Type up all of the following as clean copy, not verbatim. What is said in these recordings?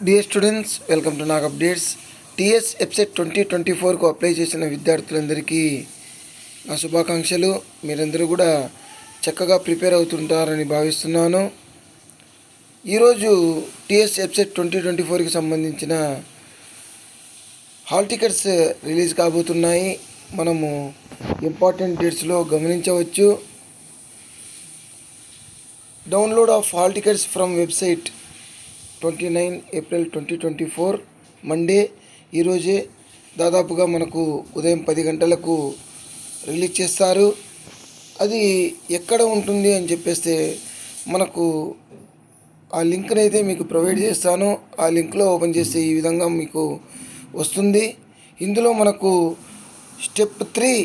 Dear students, welcome to Nag updates. TS EAPCET 2024కు apply చేసిన విద్యార్థులందరికీ నా శుభాకాంక్షలు. మీరందరూ కూడా చక్కగా ప్రిపేర్ అవుతుంటారని భావిస్తున్నాను. ఈరోజు టీఎస్ ఎప్సెట్ 2024కి సంబంధించిన హాల్ టికెట్స్ రిలీజ్ కాబోతున్నాయి. మనము ఇంపార్టెంట్ డేట్స్లో గమనించవచ్చు. Download of hall tickets from website 29 April 2024 Monday. ఈరోజే దాదాపుగా మనకు ఉదయం 10 గంటలకు రిలీజ్ చేస్తారు. అది ఎక్కడ ఉంటుంది అని చెప్పేస్తే మనకు ఆ లింక్ని అయితే మీకు ప్రొవైడ్ చేస్తాను. ఆ లింక్లో ఓపెన్ చేస్తే ఈ విధంగా మీకు వస్తుంది. ఇందులో మనకు step 3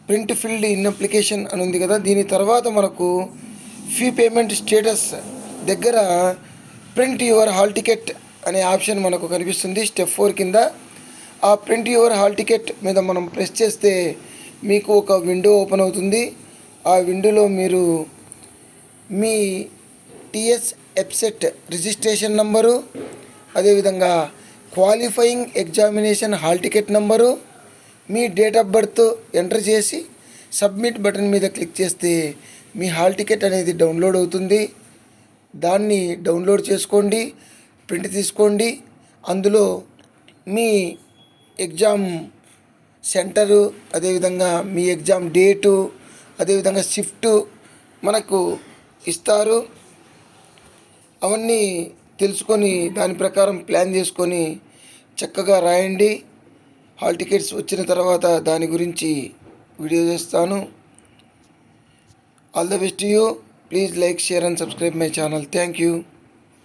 print field in application అని ఉంది కదా. దీని తర్వాత మనకు ఫీ పేమెంట్ స్టేటస్ దగ్గర ప్రింట్ యువర్ హాల్ టికెట్ అనే ఆప్షన్ మనకు కనిపిస్తుంది. స్టెప్ 4 కింద ఆ ప్రింట్ యువర్ హాల్ టికెట్ మీద మనం ప్రెస్ చేస్తే మీకు ఒక విండో ఓపెన్ అవుతుంది. ఆ విండోలో మీరు మీ టీఎస్ ఎప్సెట్ రిజిస్ట్రేషన్ నంబరు, అదేవిధంగా qualifying examination hall ticket number, me date of birth enter చేసి సబ్మిట్ బటన్ మీద క్లిక్ చేస్తే మీ హాల్ టికెట్ అనేది డౌన్లోడ్ అవుతుంది. దాన్ని డౌన్లోడ్ చేసుకోండి, ప్రింట్ తీసుకోండి. అందులో మీ ఎగ్జామ్ సెంటరు, అదేవిధంగా మీ ఎగ్జామ్ డేటు, అదేవిధంగా షిఫ్ట్ మనకు ఇస్తారు. అవన్నీ తెలుసుకొని దాని ప్రకారం ప్లాన్ చేసుకొని చక్కగా రాయండి. హాల్ టికెట్స్ వచ్చిన తర్వాత దాని గురించి వీడియో చేస్తాను. All the best to you. Please like, share and subscribe my channel. Thank you.